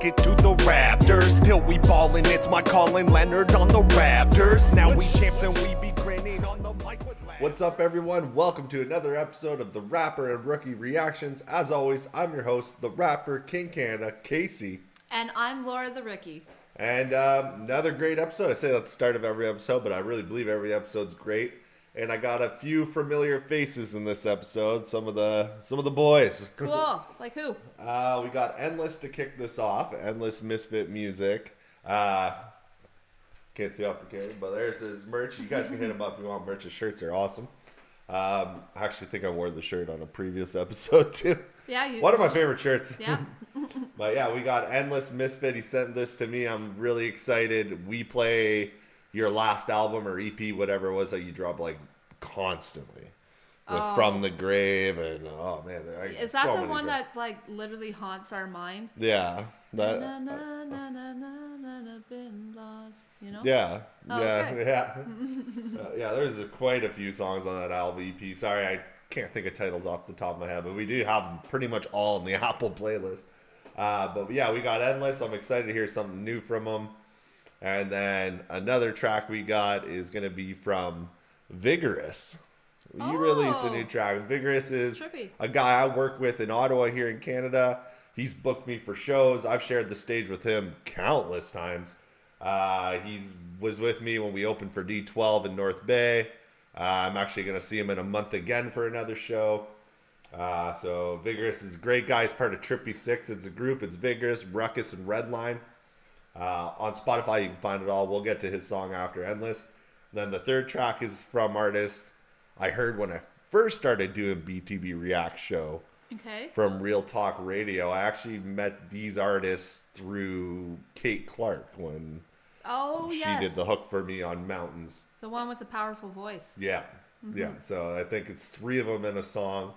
take it to the rafters. Till we ballin', it's my calling, Leonard on the Raptors. Now we champs and we be grinning on the mic with laughs. What's up, everyone? Welcome to another episode of the Rapper and Rookie Reactions. As always, I'm your host, the rapper, KingCanada, Casey. And I'm Laura the Rookie. And another great episode. I say that at the start of every episode, but I really believe every episode's great. And I got a few familiar faces in this episode. Some of the boys. Cool. Like who? We got Endless to kick this off. Endless Mysfit-Muzik. Can't see off the camera, but there's his merch. You guys can hit him up if you want merch. His shirts are awesome. I actually think I wore the shirt on a previous episode too. Yeah, one of my favorite shirts. Yeah. But yeah, we got Endless Mysfit. He sent this to me. I'm really excited. We play your last album or EP, whatever it was that you dropped like constantly with From the Grave, and oh man, is that so the one that like literally haunts our mind? Yeah, that. Been lost, you know? Yeah, oh, yeah, okay. yeah. There's quite a few songs on that album EP. Sorry, I can't think of titles off the top of my head, but we do have them pretty much all in the Apple playlist. But yeah, we got Endless. I'm excited to hear something new from them. And then another track we got is going to be from Vigorous. He released a new track. Vigorous is a guy I work with in Ottawa here in Canada. He's booked me for shows. I've shared the stage with him countless times. He was with me when we opened for D12 in North Bay. I'm actually going to see him in a month again for another show. So Vigorous is a great guy. He's part of Trippy Six. It's a group. It's Vigorous, Ruckus, and Redline. On Spotify, you can find it all. We'll get to his song after Endless. Then the third track is from artist I heard when I first started doing BTB Reacts show from Real Talk Radio. I actually met these artists through Kate Clark when she did the hook for me on Mountains. The one with the powerful voice. Yeah, yeah. So I think it's three of them in a song.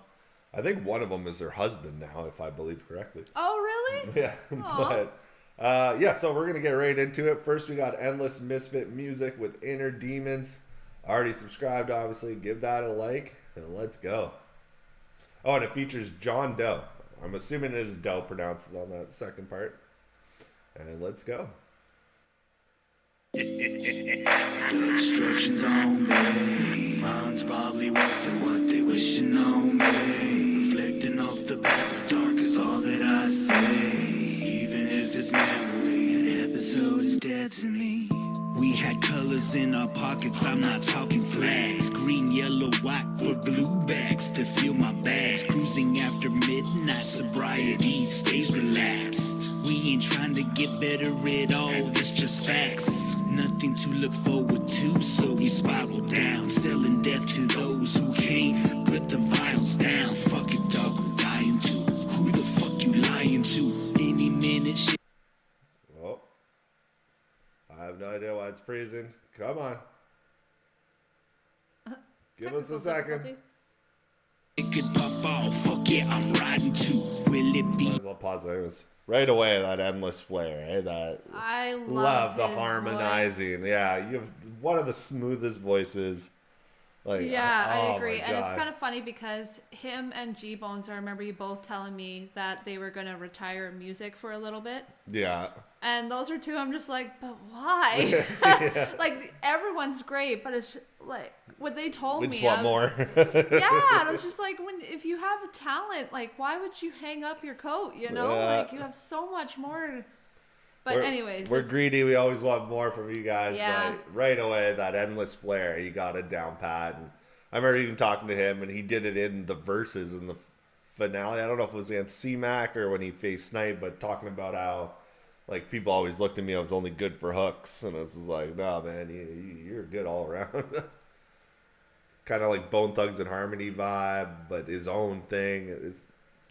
I think one of them is their husband now, if I believe correctly. Oh, really? Yeah, but... so we're gonna get right into it. First, we got Endless Mysfit-Muzik with Inner Demons. Already subscribed, obviously. Give that a like, and let's go. Oh, and it features John Doe. I'm assuming it is Doe pronounced on that second part. And let's go. The instructions on me. Mine's probably worse than what they wishing on me. Reflecting off the past, but dark is all that I see. Even if it's memory, an episode is dead to me. We had colors in our pockets, I'm not talking flags. Green, yellow, white for blue bags to fill my bags. Cruising after midnight, sobriety stays relaxed. We ain't trying to get better at all, it's just facts. Nothing to look forward to, so we spiral down. Selling death to those who can't put the vials down. Fuck it, dog, we're dying to. Who the fuck you lying to? Any minute shit. Oh, I have no idea why it's freezing. Come on. Give us a second. It could pop off. Fuck yeah, I'm riding too. Will it be? Might as well pause it. It was right away that endless flare, That I love the harmonizing. Voice. Yeah, you have one of the smoothest voices. Like, yeah, I agree. And it's kind of funny because him and G-Bones, I remember you both telling me that they were going to retire music for a little bit. Yeah. And those are two I'm just like, but why? Like, everyone's great, but it's like, what they told me. We just want more. Yeah, it's just like, if you have a talent, like, why would you hang up your coat, you know? Like, you have so much more. But anyways. We're greedy. We always want more from you guys. Yeah. But right away, that endless flare, he got it down pat. And I remember even talking to him, and he did it in the verses in the finale. I don't know if it was against C-Mac or when he faced Snipe, but talking about how, like, people always looked at me, I was only good for hooks. And I was just like, no, man, you're good all around. Kind of like Bone Thugs and Harmony vibe, but his own thing.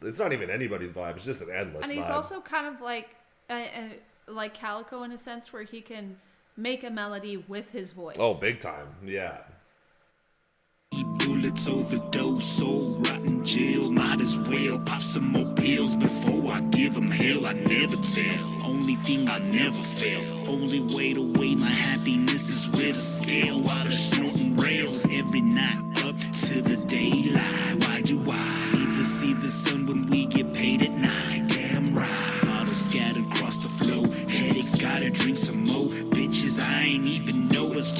It's not even anybody's vibe. It's just an endless vibe. And he's also kind of like Calico in a sense where he can make a melody with his voice. Oh, big time. Yeah. Bullets overdose, so rotten jail. Might as well pop some more pills before I give them hell. I never tell. Only thing I never fail. Only way to weigh my happiness is with a scale. While they're snorting rails every night up to the daylight. Why do I need to see the sun when we get paid at night? Damn right. Bottles scattered across the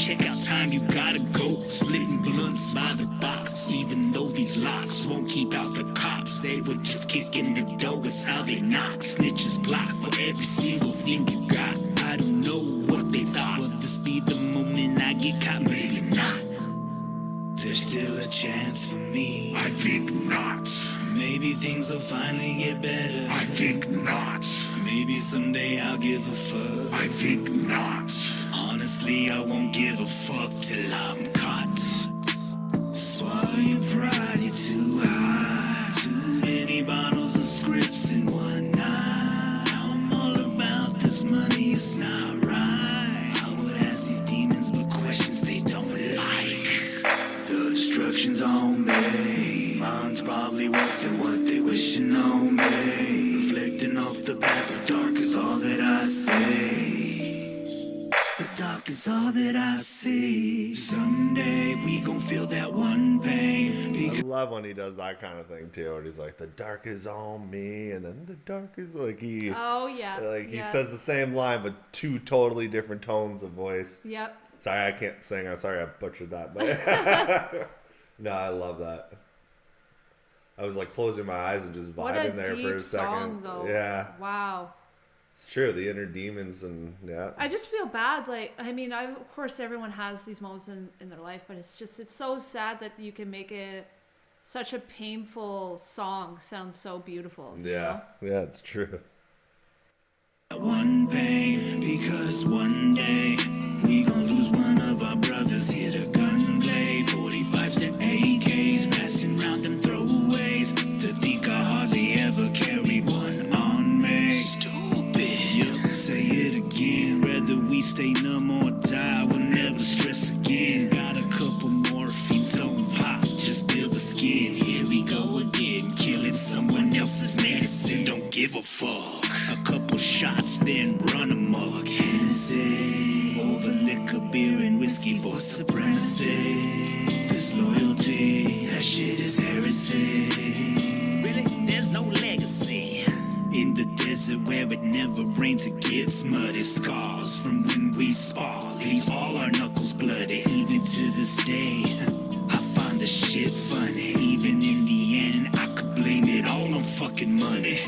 checkout time, you gotta go. Splitting blunts by the box, even though these locks won't keep out the cops. They would just kick in the door, it's how they knock. Snitches block for every single thing you got. I don't know what they thought. Will this be the moment I get caught? Maybe not. There's still a chance for me. I think not. Maybe things will finally get better. I think not. Maybe someday I'll give a fuck. I think not. Honestly, I won't give a fuck till I'm caught. Swallow your pride, you're too high. Too many bottles of scripts in one night. I'm all about this money, it's not right. I would ask these demons but questions they don't like. The destruction's on me. Mine's probably worse than what they wishing on me. Reflecting off the past, but dark is all that I see. The dark is all that I see. Someday we gon' feel that one pain. I love when he does that kind of thing too. And he's like, the dark is on me, and then the dark is like he. Oh yeah. Like he yeah. says the same line, but two totally different tones of voice. Yep. Sorry, I can't sing. I'm sorry I butchered that, but no, I love that. I was like closing my eyes and just vibing there for a second. Song, though. Yeah. Wow. It's true, the inner demons and yeah. I just feel bad. Like, I mean, of course everyone has these moments in their life, but it's so sad that you can make such a painful song sound so beautiful. Yeah. You know? Yeah, it's true. One pain, because one day we gon' lose one of our brothers. Hit a gunblade, 45s to AKs, passing round them throwaways. To think I hardly ever carried one on me. Stupid. Yep, say it again. Whether we stay numb or die, we'll never stress again. Got a couple morphines, don't pop, just build the skin. Here we go again, killing someone else's medicine. Don't give a fuck. A couple shots, then run amok. Hennessy, over liquor, beer, and whiskey for supremacy. Disloyalty, that shit is heresy. Really, there's no legacy. In the desert where it never rains, it gets muddy. Scars from when we spar leaves all our knuckles bloody. Even to this day, I find the shit funny. Even in the end, I could blame it all on fucking money.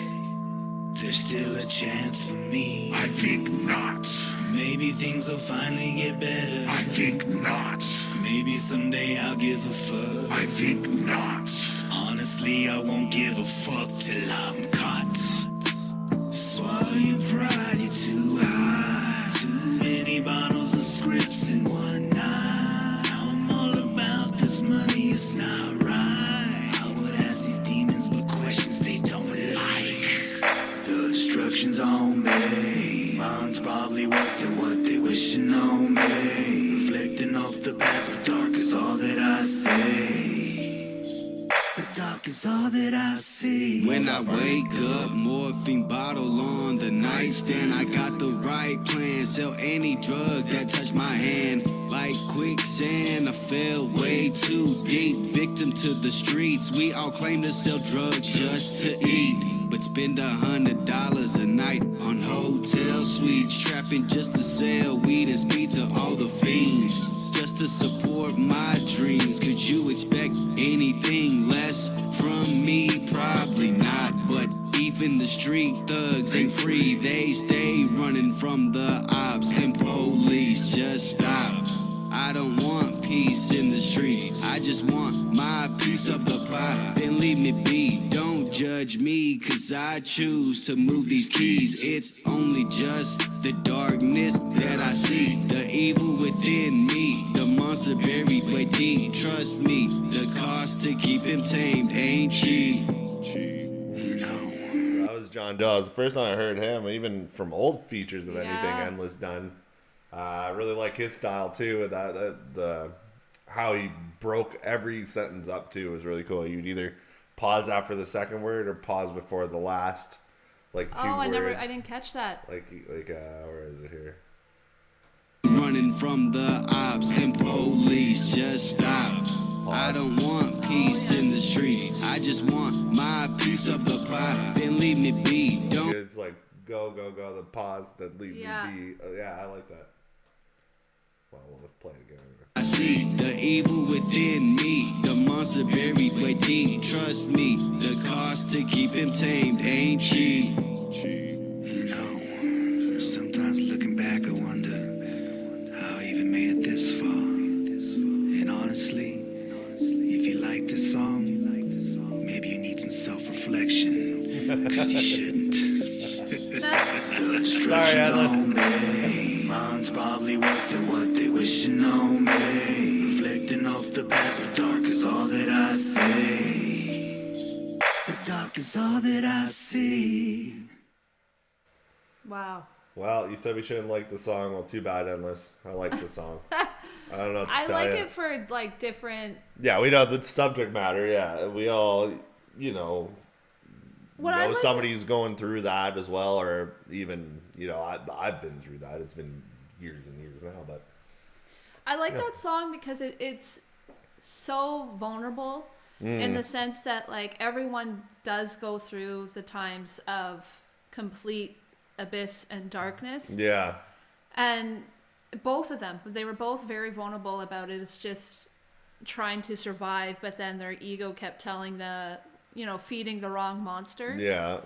There's still a chance for me. I think not. Maybe things will finally get better. I think not. Maybe someday I'll give a fuck. I think not. Honestly, I won't give a fuck till I'm caught. Swallow your pride, you're too high. Too many bottles of scripts in one night. I'm all about this money, it's not right. I would ask these demons but questions they don't like. The destruction's on me. Mine's probably worse than what they wishing on me. Reflecting off the past, but dark is all that I see. The dark is all that I see. When I wake up, morphine bottle on the nightstand. I got the right plan, sell any drug that touch my hand. Like quicksand, I fell way too deep. Victim to the streets, we all claim to sell drugs just to eat. But spend $100 a night on hotel suites. Trapping just to sell weed and speed to all the fiends. Just to support my dreams. Could you expect anything less from me? Probably not. But even the street thugs ain't free. They stay running from the ops and police. Just stop. I don't want peace in the streets. I just want my piece of the pie. Then leave me be. Don't judge me, cause I choose to move these keys. It's only just the darkness that I see. The evil within me, the monster buried way deep. Trust me, the cost to keep him tamed ain't cheap. That was John Doe. It was the first time I heard him, even from old features of anything Yeah. Endless done. I really like his style too. With the how he broke every sentence up too was really cool. You'd either pause after the second word or pause before the last, like two words. I didn't catch that. Like where is it here? Running from the ops and police, just stop. I don't want peace in the streets. I just want my piece of the pie. Then leave me be. Don't. It's like go, the pause, then leave Yeah. me be. Yeah, I like that. Well, we'll play it again. I see the evil within me, the monster buried way deep. Trust me, the cost to keep him tamed ain't cheap. You know, sometimes looking back, I wonder how I even made it this far. And honestly, if you like this song, maybe you need some self-reflection, because you shouldn't. The instructions on me, mine's probably worse than what they wishing on me. Reflecting off the past, but dark is all that I see. The dark is all that I see. Wow. Well, you said we shouldn't like the song. Well, too bad, Endless. I like the song. I don't know what to I tell like you. it for like different. Yeah, we know the subject matter. Yeah, we all, you know, What I know like- somebody who's going through that as well, or even, you know, I've been through that. It's been years and years now, but I like that song because it's so vulnerable in the sense that like everyone does go through the times of complete abyss and darkness. yeah, And both of them, they were both very vulnerable about it. It was just trying to survive, but then their ego kept telling feeding the wrong monster. yeah.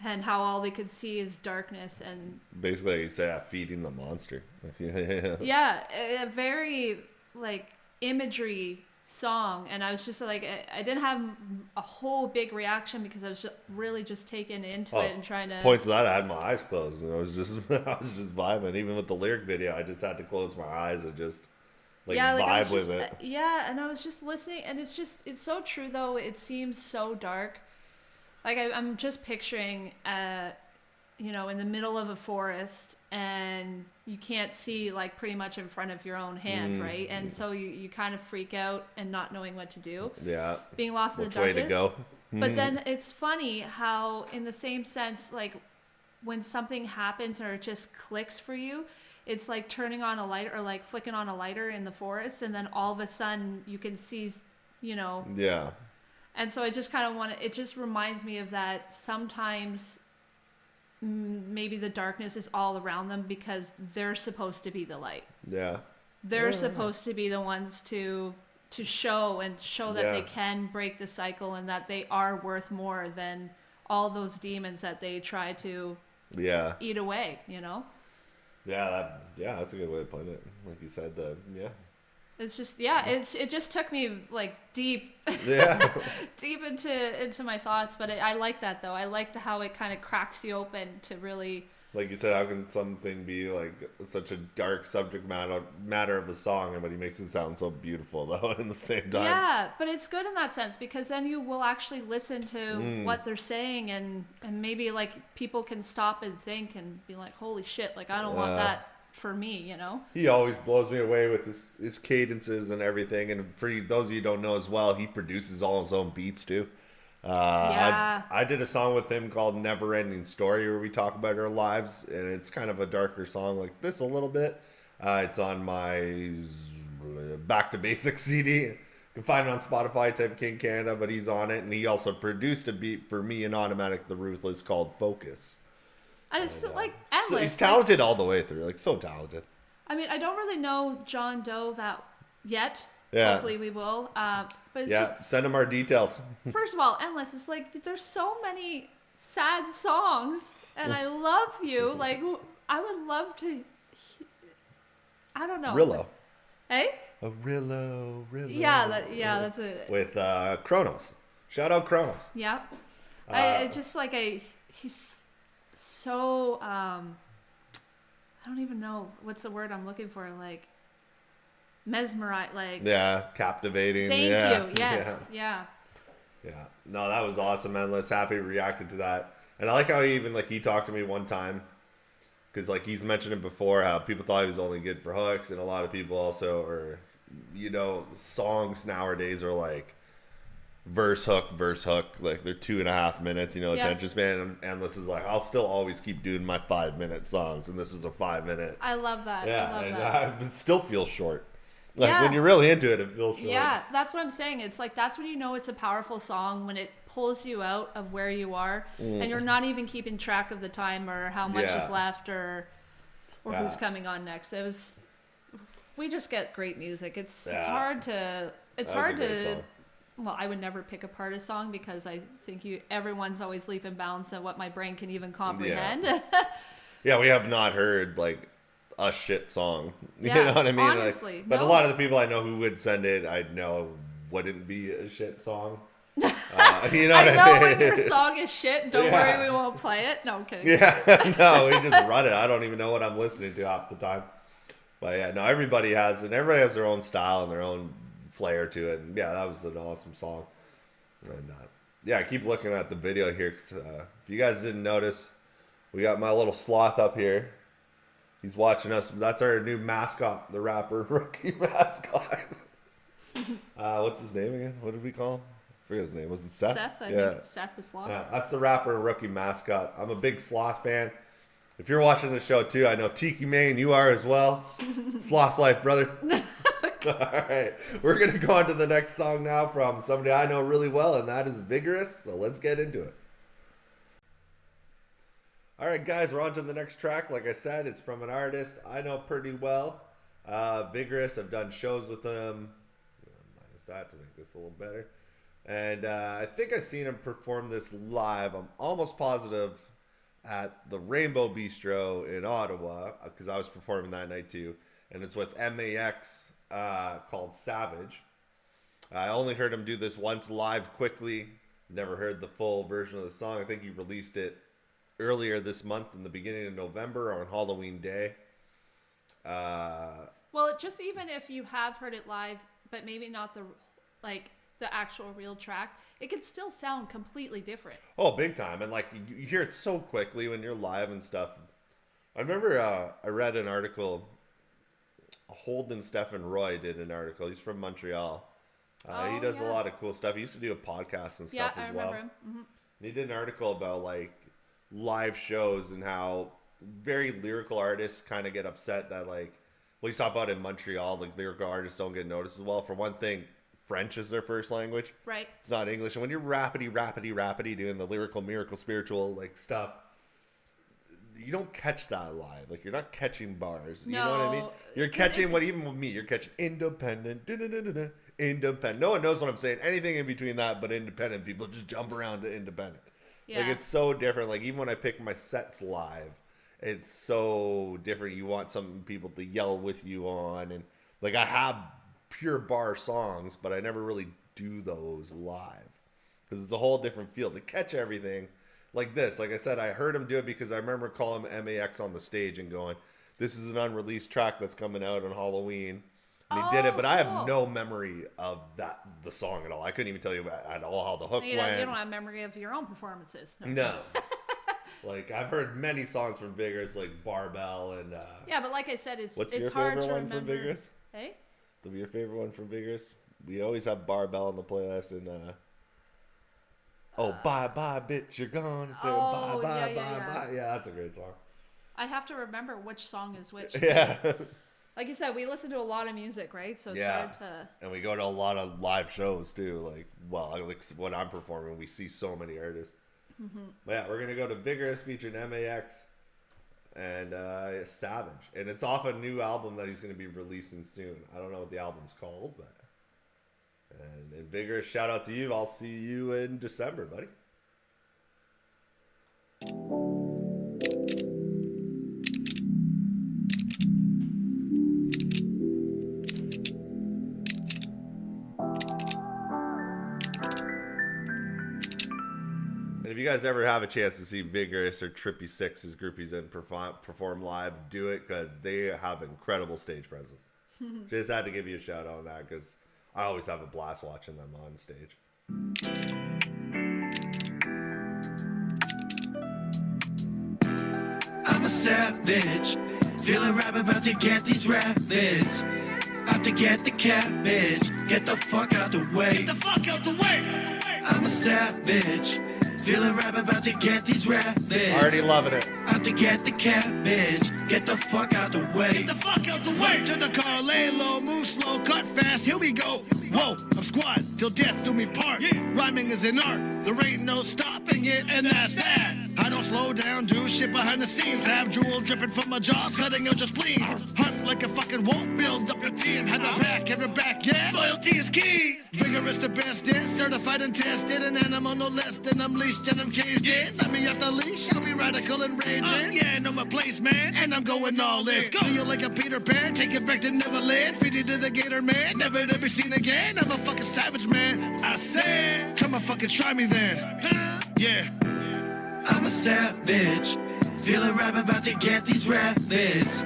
And how all they could see is darkness. And Basically, you say feeding the monster. yeah, a very like imagery song. And I was just like, I didn't have a whole big reaction because I was really just taken into it and trying to. Points of that, I had my eyes closed, and I was just vibing. Even with the lyric video, I just had to close my eyes and just I was vibe with just- it. Yeah, and I was just listening, and it's so true though. It seems so dark. Like I'm just picturing, in the middle of a forest, and you can't see like pretty much in front of your own hand, right? And so you kind of freak out and not knowing what to do, Yeah. being lost in Which the way darkness. to go? But then it's funny how, in the same sense, like when something happens or it just clicks for you, it's like turning on a light or like flicking on a lighter in the forest, and then all of a sudden you can see, Yeah. And so I just kind of it just reminds me of that sometimes maybe the darkness is all around them because they're supposed to be the light. Yeah. They're supposed to be the ones to show that Yeah. they can break the cycle and that they are worth more than all those demons that they try to Yeah. eat away, Yeah. That's a good way of putting it. Like you said, It's just it just took me like deep Yeah. deep into my thoughts, but I like that though. I like how it kind of cracks you open to really. Like you said, how can something be like such a dark subject matter of a song, but he makes it sound so beautiful though in the same time. Yeah, but it's good in that sense because then you will actually listen to what they're saying and maybe like people can stop and think and be like, holy shit, like I don't want that for me, He always blows me away with his cadences and everything. And for those of you who don't know as well, he produces all his own beats too. Yeah. I did a song with him called Never Ending Story where we talk about our lives, and it's kind of a darker song like this a little bit. It's on my Back to Basics CD. You can find it on Spotify, type KingCanada, but he's on it, and he also produced a beat for me and Automatic the Ruthless called Focus. I just like So endless. he's talented all the way through, like so talented. I mean, I don't really know John Doe that yet. Yeah. Hopefully we will. But it's Yeah, just, send him our details. first of all, endless. It's like there's so many sad songs, and I love you. Like I would love to. I don't know. Rillo. Hey. A Rillo. Yeah. That's it. With Kronos. Shout out Kronos. Yeah. I just like he's so I don't even know what's the word I'm looking for, like mesmerized, like Yeah, captivating. thank yeah. you. Yes. Yeah. Yeah. No, that was awesome, Endless. Happy he reacted to that. And I like how he talked to me one time. Because he's mentioned it before, how people thought he was only good for hooks. And a lot of people also are, songs nowadays are like verse hook. Like they're 2.5 minutes, attention span. And Endless is like, I'll still always keep doing my 5-minute songs. And this is a 5-minute. I love that. Yeah. I love And that. it still feels short. Like Yeah. when you're really into it, it feels short. Yeah, that's what I'm saying. It's like that's when you know it's a powerful song, when it pulls you out of where you are and you're not even keeping track of the time or how much Yeah. is left or Yeah. who's coming on next. It was we just get great music. It's Yeah. hard to. It's That was a hard great to. song. Well, I would never pick apart a song because I think everyone's always leap and bounds at what my brain can even comprehend. Yeah, we have not heard like a shit song. You Yeah, know what I mean? honestly, but a no. lot of the people I know who would send it, I know wouldn't be a shit song. You know what I know I when mean? your song is shit. Don't Yeah. worry, we won't play it. No, I'm kidding. Yeah, no, we just run it. I don't even know what I'm listening to half the time. But yeah, no, everybody has their own style and their own flair to it. And yeah, that was an awesome song. And yeah, I keep looking at the video here because if you guys didn't notice, we got my little sloth up here. He's watching us. That's our new mascot, the rapper rookie mascot. What's his name again? What did we call him? I forget his name. Was it Seth? Seth, I Yeah. think Seth the Sloth. Yeah, that's the rapper rookie mascot. I'm a big Sloth fan. If you're watching the show too, I know Tiki Mane, you are as well. Sloth life, brother. All right, we're gonna go on to the next song now from somebody I know really well, and that is Vigorous. So let's get into it. All right, guys, we're on to the next track. Like I said, it's from an artist I know pretty well. Vigorous. I've done shows with him. Minus that to make this a little better. And I think I've seen him perform this live. I'm almost positive at the Rainbow Bistro in Ottawa because I was performing that night too. And it's with EmAyex called Savage. I only heard him do this once live quickly. Never heard the full version of the song. I think he released it earlier this month in the beginning of November on Halloween Day. Well, just even if you have heard it live, but maybe not the actual real track, it can still sound completely different. Oh, big time. And like you hear it so quickly when you're live and stuff. I remember I read an article. Holden Stephen Roy did an article. He's from Montreal. He does a lot of cool stuff. He used to do a podcast and stuff as well. I remember him. Mm-hmm. And he did an article about like live shows and how very lyrical artists kind of get upset that like, well, you talk about in Montreal, like lyrical artists don't get noticed as well. For one thing, French is their first language. Right. It's not English. And when you're rappity doing the lyrical, miracle, spiritual like stuff, you don't catch that live. Like you're not catching bars. You know what I mean? You're catching what even with me, you're catching independent, independent. No one knows what I'm saying. Anything in between that but independent, people just jump around to independent. Yeah. Like it's so different. Like even when I pick my sets live, it's so different. You want some people to yell with you on, and like I have pure bar songs, but I never really do those live because it's a whole different feel to catch everything. Like this, like I said, I heard him do it because I remember calling EmAyex on the stage and going, "This is an unreleased track that's coming out on Halloween." And he did it, but I have no memory of the song at all. I couldn't even tell you at all how the hook You went. don't have memory of your own performances. No. Like I've heard many songs from Vigorous, like Barbell and. Yeah, but like I said, it's What's it's your hard favorite to one remember. from Vigorous? Hey. Your favorite one from Vigorous? We always have Barbell on the playlist and. Bye bye bitch, you're gone. Say bye bye bye. Yeah, that's a great song. I have to remember which song is which. Yeah. Like you said, we listen to a lot of music, right? So it's hard to. And we go to a lot of live shows too. Like when I'm performing, we see so many artists. Mm-hmm. But yeah, we're gonna go to Vigorous featuring EmAyex and Savage, and it's off a new album that he's gonna be releasing soon. I don't know what the album's called, but. And Vigorous, shout out to you. I'll see you in December, buddy. And if you guys ever have a chance to see Vigorous or Trippy Six, his group he's in, perform live, do it because they have incredible stage presence. Just had to give you a shout out on that because I always have a blast watching them on stage. I'm a savage, feeling rap about to get these rapids. Have to get the cabbage, get the fuck out the way. Get the fuck out the way. I'm a savage, feeling rap about to get these rapids. Already loving it. Have to get the cabbage, get the fuck out the way. Get the fuck out the way. To the car, lay low, move slow, cut fast, here we go. Whoa, I'm squad, till death do me part. Rhyming is an art, there ain't no stopping it, and that's that. I don't slow down, do shit behind the scenes. Have drool dripping from my jaws, cutting out your spleen. Hunt like a fucking wolf, build up your team. Have a pack, have your back, yeah. Loyalty is key. Vigorous the best, yeah. Certified and tested. An animal no less than I'm leashed and I'm caged in. Let me off the leash, I'll be radical and raging. Yeah, I know my place, man, and I'm going all in. Do you like a Peter Pan? Take it back to Neverland. Feed it to the gator, man. Never to be seen again. I'm a fucking savage, man. I said, come and fucking try me then. Yeah. I'm a savage, feeling rap about to get these rapids.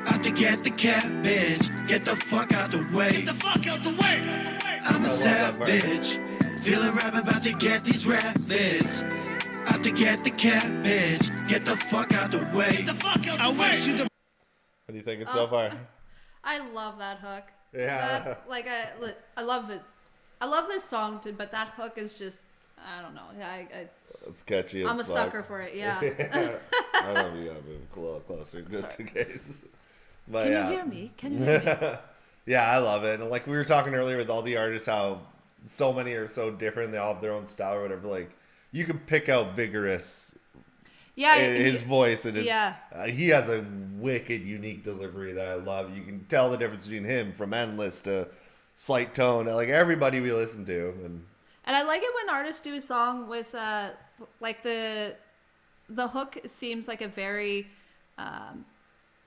Out to get the cabbage, get the fuck out the way. Get the fuck out the way. I'm a savage, feeling rap about to get these rapids. Out to get the cabbage, get the fuck out the way. Get the fuck out the way. What are you thinking so far? I love that hook. Yeah. I love it. I love this song, too, but that hook is just, I don't know. It's catchy as I'm a fuck. sucker for it, yeah. I don't know if you gotta move a little closer just in case. But Can yeah. you hear me? Can you hear me? Yeah, I love it. And like we were talking earlier with all the artists, how so many are so different. They all have their own style or whatever. Like you can pick out Vigorous. Yeah, His voice and his, yeah. He has a wicked, unique delivery that I love. You can tell the difference between him from Endless to Slight Tone. Like everybody we listen to, and I like it when artists do a song with like the hook seems like a very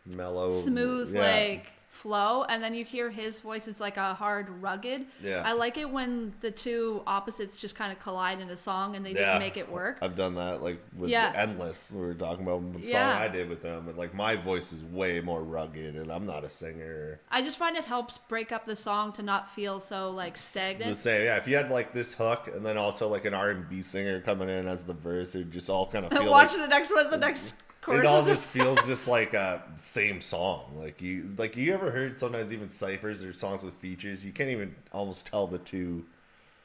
mellow, smooth yeah. like flow, and then you hear his voice, it's like a hard rugged. Yeah. I like it when the two opposites just kind of collide in a song and they Yeah. just make it work. I've done that like with Yeah. Endless. We were talking about the song Yeah. I did with him, and like my voice is way more rugged, and I'm not a singer. I just find it helps break up the song to not feel so like The stagnant. same, yeah. If you had like this hook, and then also like an R&B singer coming in as the verse, it would just all kind of feel Watch like, the next one, the next chorus. it all just feels just like a same song. Like you ever heard sometimes even ciphers or songs with features, you can't even almost tell the two.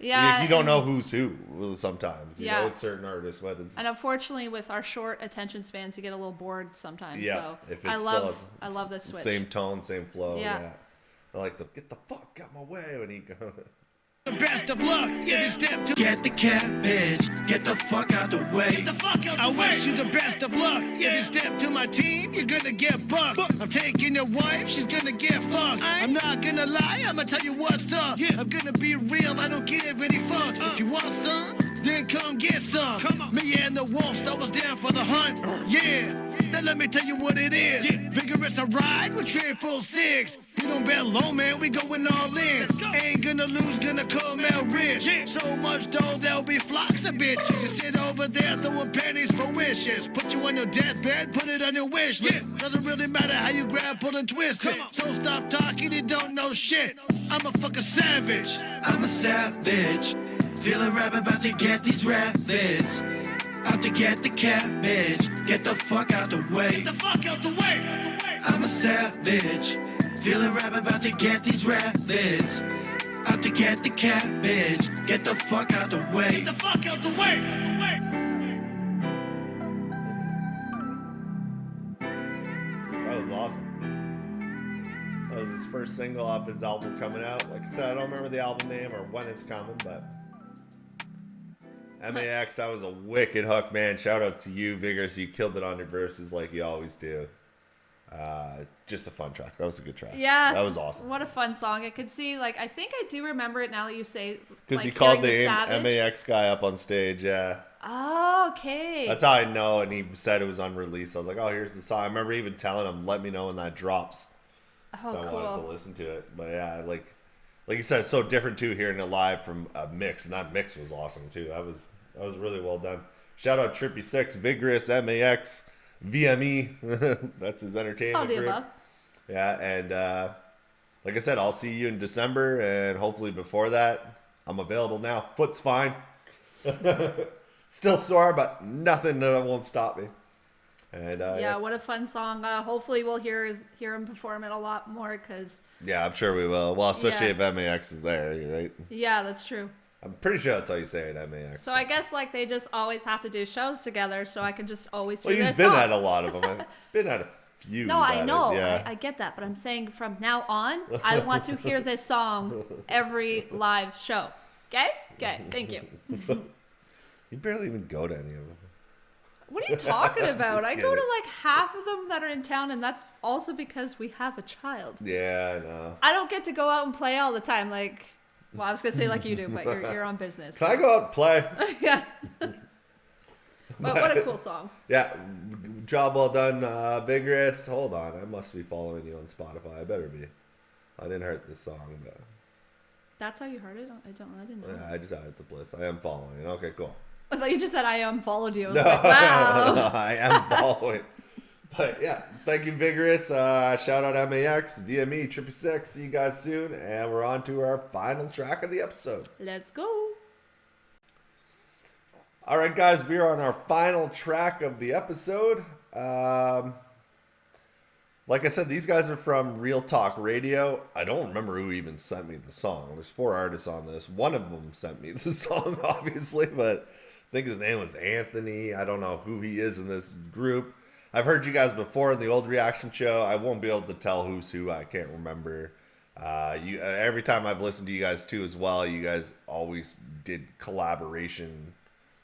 Yeah, you don't and- know who's who sometimes. You Yeah. know, it's certain artists, but it's And unfortunately, with our short attention spans, you get a little bored sometimes. yeah. So If I it's love still this switch. same tone, same flow. Yeah. Yeah. I like the get the fuck out my way when he goes. The best of luck. If you step to Get the cabbage, get the fuck out the way. Get the fuck out the way. I wish you the best of luck. If you step to my team, you're gonna get bucked. I'm taking your wife, she's gonna get fucked. I'm not gonna lie, I'ma tell you what's up. I'm gonna be real, I don't give any fucks. If you want some, then come get some. Me and the wolves, I was down for the hunt. Yeah. Now let me tell you what it is. Vigorous a ride with 666. You don't bet low, man, we going all in. Ain't gonna lose, gonna come out rich. So much dough, there'll be flocks of bitches. You sit over there throwing pennies for wishes. Put you on your deathbed, put it on your wish list. Doesn't really matter how you grab, pull, and twist it. So stop talking, you don't know shit. I'm a fucking savage. I'm a savage, feeling rap about to get these rapids. Out to get the cabbage, get the fuck out the way. Get the fuck out the way. I'm a savage, feeling rap about to get these rapids. Out to get the cabbage, get the fuck out the way. Get the fuck out the way. That was awesome. That was his first single off his album coming out. Like I said, I don't remember the album name or when it's coming, but EmAyex, that was a wicked hook, man. Shout out to you, Vigorous. You killed it on your verses like you always do. Just a fun track. That was a good track. Yeah, that was awesome. What a fun song! I could see, like, I think I do remember it now that you say. Because like, he called hearing the Savage. EmAyex guy up on stage, yeah. Oh, okay. That's how I know, and he said it was unreleased. I was like, oh, here's the song. I remember even telling him, let me know when that drops. Oh, so I cool. wanted to listen to it. But yeah, like you said, it's so different too hearing it live from a mix, and that mix was awesome too. That was really well done. Shout out Trippy Six, Vigorous, EmAyex, VME. That's his entertainment All the group. above. Yeah, and like I said, I'll see you in December, and hopefully before that, I'm available now. Foot's fine. Still sore, but nothing won't stop me. And Yeah, what a fun song. Hopefully we'll hear him perform it a lot more because, yeah, I'm sure we will. Well, especially Yeah. if EmAyex is there, right? yeah, that's true. I'm pretty sure that's how you say it, EmAyex. So I guess, like, they just always have to do shows together so I can just always hear Well, he's this been song. at a lot of them. He's been at a few. No, I that know. is, yeah. I get that. But I'm saying from now on, I want to hear this song every live show. Okay? Okay. Thank you. You barely even go to any of them. What are you talking about? Just I go to kidding. like half of them that are in town, and that's also because we have a child. Yeah, I know. I don't get to go out and play all the time. Like, well, I was gonna say like you do, but you're on business. Can I go out and play? Yeah. But what a cool song. Yeah, job well done, Vigorous. Hold on, I must be following you on Spotify. I better be. I didn't hurt this song, but That's how you heard it? I didn't know. yeah, I just added the bliss. I am following. Okay, cool. I thought you just said I unfollowed you. I was No, like, wow. no, I am following. But yeah, thank you, Vigorous. Shout out EmAyex, VME, Trippy Six. See you guys soon, and we're on to our final track of the episode. Let's go. All right, guys, we are on our final track of the episode. Like I said, these guys are from Real Talk Radio. I don't remember who even sent me the song. There's 4 artists on this. One of them sent me the song, obviously, but I think his name was Anthony. I don't know who he is in this group. I've heard you guys before in the old reaction show. I won't be able to tell who's who. I can't remember. Every time I've listened to you guys too as well, you guys always did collaboration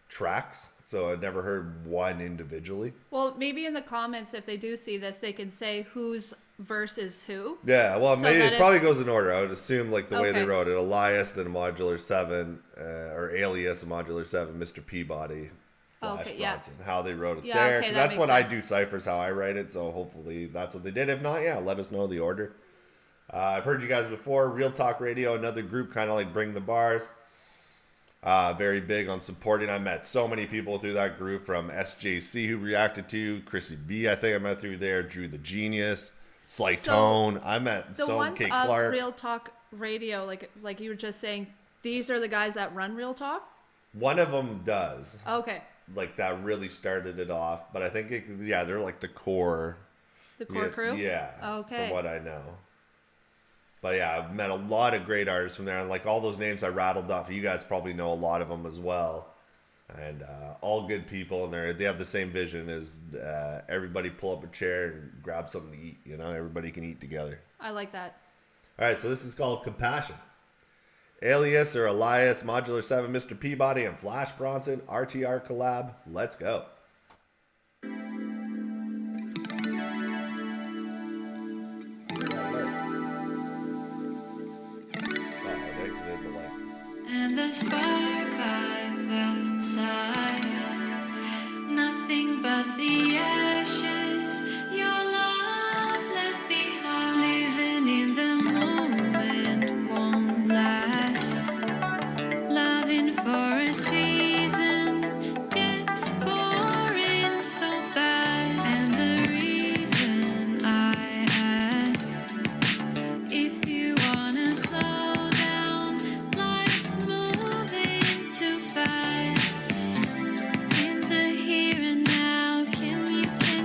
tracks, so I've never heard one individually. Well, maybe in the comments, if they do see this, they can say whose verse is who. Yeah, well, So maybe that it probably goes in order. I would assume like the way they Okay. wrote it: Elias, then Modular 7, or Alias, Modular 7, Mr. Peabody, Flash Okay, yeah. Bronson. How they wrote it Yeah, there, okay, because that that's makes when I sense. do ciphers, how I write it. So hopefully that's what they did. If not, yeah, let us know the order. I've heard you guys before. Real Talk Radio, another group kind of like BringTheBars. Very big on supporting. I met so many people through that group, from SJC who reacted to, Chrissy B, I think I met through there, Drew the Genius, Sly So, Tone. I met The so ones Kate of Clark. Real Talk Radio, like you were just saying, these are the guys that run Real Talk? One of them does. Okay. Like that really started it off, but I think they're like the core. The core crew? Yeah. Okay. From what I know. But yeah, I've met a lot of great artists from there, and like all those names I rattled off, you guys probably know a lot of them as well. And all good people, and they have the same vision as everybody pull up a chair and grab something to eat. You know, everybody can eat together. I like that. All right, so this is called Compassion. Alias or Elias, Modular 7, Mr. Peabody, and Flash Bronson, RTR collab. Let's go. And the spark I felt inside, nothing but the ashes your love left behind. Living in the moment won't last. Loving for a season gets boring so fast. And the reason I ask, if you wanna slow down, life's moving too fast. In the here and now, can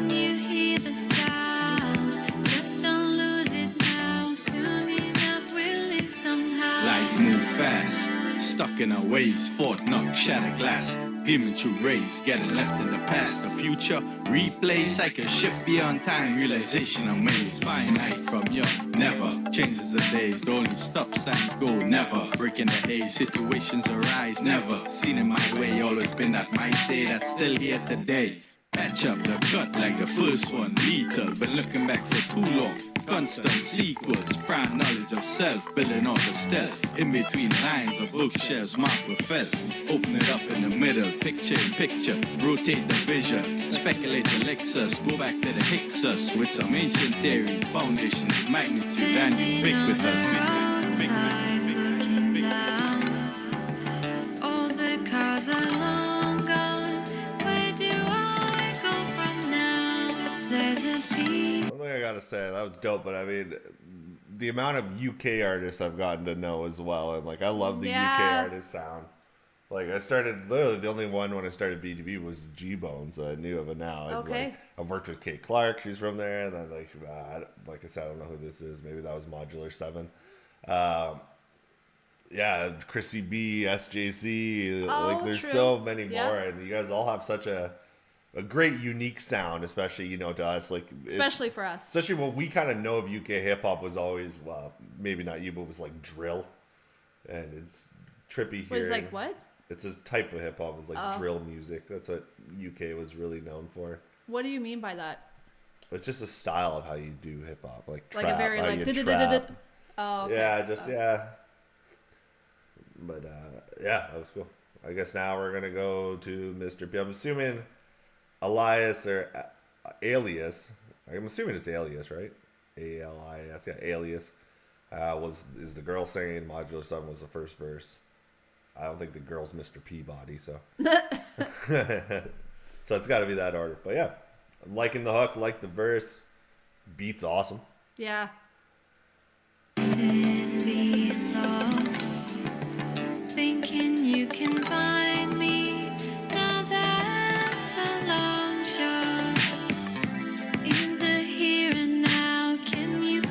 you hear the sounds? Just don't lose it now. Soon enough we'll live somehow. Life move fast, stuck in our ways, fought, knock, shatter glass, gleaming through rays, getting left in the past. The future replays, I can shift beyond time, realization amazed. Finite from young, never changes the days. The only stop signs go never. Breaking the haze, situations arise, never. Seen in my way, always been at my say. That's still here today. Patch up the cut like the first one, lethal. Been looking back for too long. Constant sequels, prime knowledge of self, building off a stealth. In between lines of bookshelves marked with felt. Open it up in the middle, picture in picture, rotate the vision. Speculate the Lexus, go back to the Hixus with some ancient theories, foundation of magnitude, and you pick with us. Outside looking down, all the cars are long gone. Where do I go from now? There's a piece. One thing I gotta say, that was dope, but I mean, the amount of UK artists I've gotten to know as well, and like I love the UK Yeah. artist sound. Like I started, literally the only one when I started BTB was G-Bone, so I knew of it now. It's Okay. like, I've worked with Kate Clark, she's from there, and then like I said, I don't know who this is. Maybe that was Modular 7. Yeah, Chrissy B, SJC, like there's true. so many Yeah. more, and you guys all have such a great unique sound, especially to us, like Especially for us. especially what we kind of know of UK hip hop was always, well, maybe not you, but it was like drill, and it's trippy Wait, here. it's like what? It's a type of hip hop. It's like drill music. That's what UK was really known for. What do you mean by that? It's just a style of how you do hip hop, like trap. Like a very how like. you trap. Oh, okay. Yeah. But yeah, that was cool. I guess now we're gonna go to Mr. P. I'm assuming Elias or Alias. I'm assuming it's Alias, right? ALIS. Yeah, Alias. Is the girl singing? Modular 7 was the first verse. I don't think the girl's Mr. Peabody, so so it's got to be that order. But yeah, I'm liking the hook, like the verse. Beat's awesome. Yeah. Being lost, thinking you can find me. Now that's a long shot. In the here and now, can you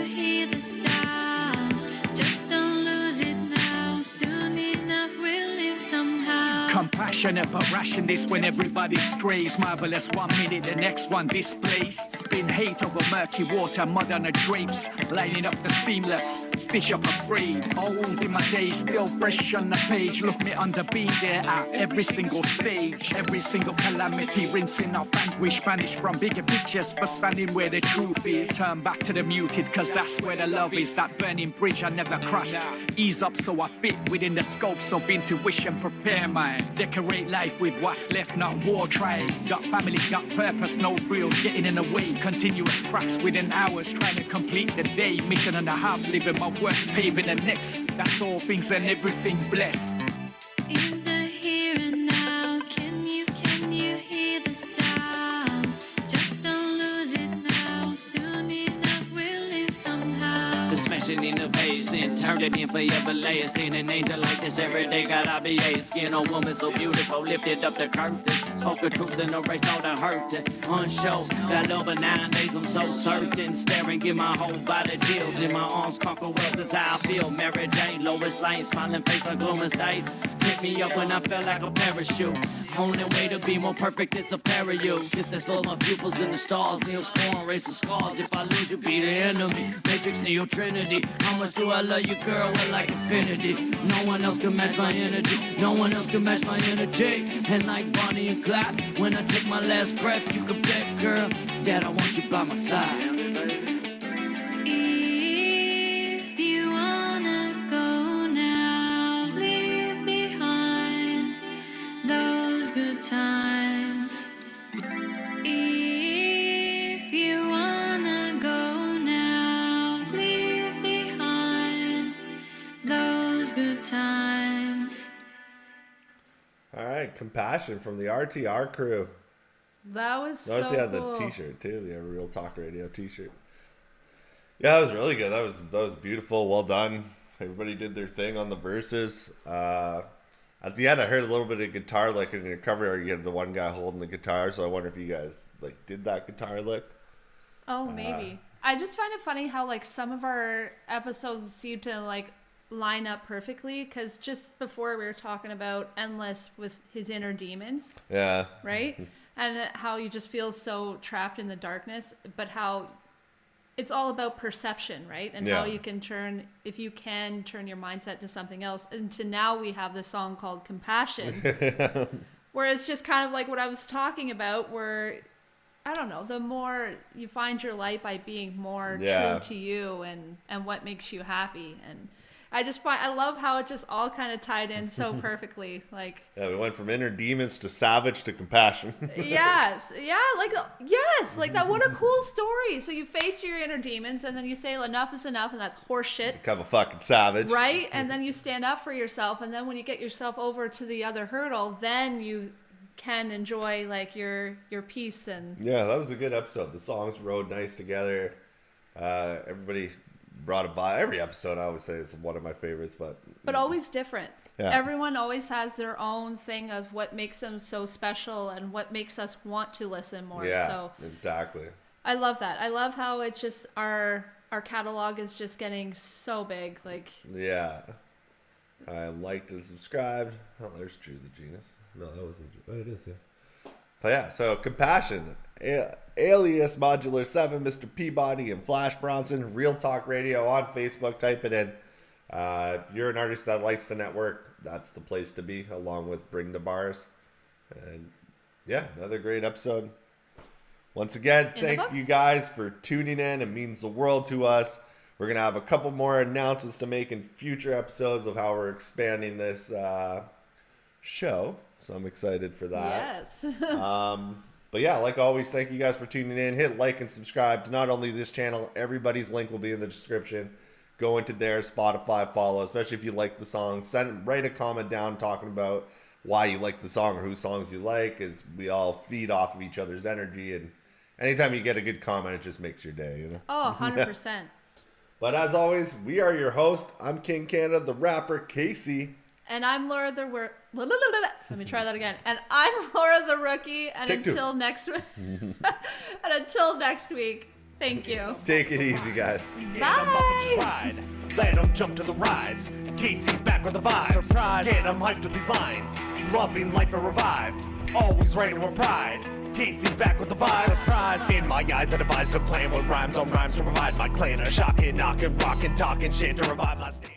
hear the sounds? Just don't lose it now. Soon enough we'll live somehow. Compassionate but rationalist when everybody strays. Marvelous 1 minute, the next one displaced. Spin hate over murky water, mud on the drapes. Lining up the seamless, stitch up afraid. Old in my days, still fresh on the page. Look me under, be there at every single stage. Every single calamity, rinsing off anguish. Banished from bigger pictures, but standing where the truth is. Turn back to the muted, cause that's where the love is. That burning bridge I never crossed. Ease up so I fit within the scopes of intuition. Prepare my decorate life with what's left, not war. Try. Got family, got purpose, no frills getting in the way. Continuous cracks within hours, trying to complete the day. Mission and a half, living my work, paving the next. That's all things and everything blessed. In the here and now, can you hear the sounds? Just don't lose it now. Soon enough we'll live somehow. The smashing in the base and turned it in forever lasting. An angel like this every day got IBA. Skin on woman so beautiful, lifted up the curtain. Spoke the truth in the race, no the hurt. Unshow, that love of 9 days, I'm so certain. Staring, give my whole body chills. In my arms, conquer worlds, that's how I feel. Mary Jane, Lois Lane, smiling face like glooming days. Pick me up when I felt like a parachute. Only way to be more perfect is a pair of you. Distance blow my pupils in the stars. Neil scorn, race of scars. If I lose, you be the enemy. Matrix, Neo Trinity. How much do I love you, girl? We're like infinity. No one else can match my energy. No one else can match my energy. And like Bonnie and Clyde, when I take my last breath, you can bet, girl, that I want you by my side. If you wanna go now, leave behind those good times. If you wanna go now, leave behind those good times. All right, Compassion from the RTR crew. That was Notice so you had cool. the T-shirt too, the Real Talk Radio T-shirt. Yeah, that was really good. That was beautiful. Well done. Everybody did their thing on the verses. At the end, I heard a little bit of guitar lick in your cover. You had the one guy holding the guitar, so I wonder if you guys like did that guitar lick. Oh, maybe. I just find it funny how like some of our episodes seem to like line up perfectly, because just before we were talking about Endless with his inner demons, Yeah. right? And how you just feel so trapped in the darkness, but how it's all about perception, right? And how Yeah. you can turn, if you can turn your mindset to something else. And to now we have this song called Compassion, where it's just kind of like what I was talking about, where, I don't know, the more you find your light by being more Yeah. true to you and what makes you happy. And I love how it just all kind of tied in so perfectly. Like, Yeah, we went from inner demons to savage to compassion. yes, like that. What a cool story. So you face your inner demons, and then you say enough is enough, and that's horse shit, Become a fucking savage. right? And then you stand up for yourself, and then when you get yourself over to the other hurdle, then you can enjoy like your peace. And Yeah, that was a good episode. The songs rode nice together. Everybody brought a vibe. Every episode, I always say, is one of my favorites, but always different. Yeah. Everyone always has their own thing of what makes them so special and what makes us want to listen more. yeah, So exactly. I love that. I love how it's just our catalog is just getting so big. Like, Yeah. I liked and subscribed. Oh, there's Drew the Genius. No, that wasn't Drew. Oh, it is, yeah. But yeah, so Compassion, Alias, Modular 7, Mr. Peabody, and Flash Bronson, Real Talk Radio on Facebook. Type it in. If you're an artist that likes the network, that's the place to be, along with BringTheBars. And yeah, another great episode. Once again, thank you guys for tuning in. It means the world to us. We're going to have a couple more announcements to make in future episodes of how we're expanding this show. So I'm excited for that. Yes. But yeah, like always, thank you guys for tuning in. Hit like and subscribe to not only this channel, everybody's link will be in the description. Go into their Spotify, follow, especially if you like the song. Write a comment down talking about why you like the song or whose songs you like, as we all feed off of each other's energy. And anytime you get a good comment, it just makes your day, you know? Oh, 100%. But as always, we are your host. I'm KingCanada, the rapper, Casey. And I'm Laura the Let me try that again. And I'm Laura the Rookie. And until next week, thank you. Take it easy, guys. Bye. Let them jump to the rise. Casey's back with the vibes. Surprise. Get them hyped with these lines. Loving life and revived. Always ready with pride. Casey's back with the vibes. Surprise. In my eyes, I devised a plan with rhymes on rhymes to provide my clan. A shocking, knocking, rocking, talking shit to revive my stand.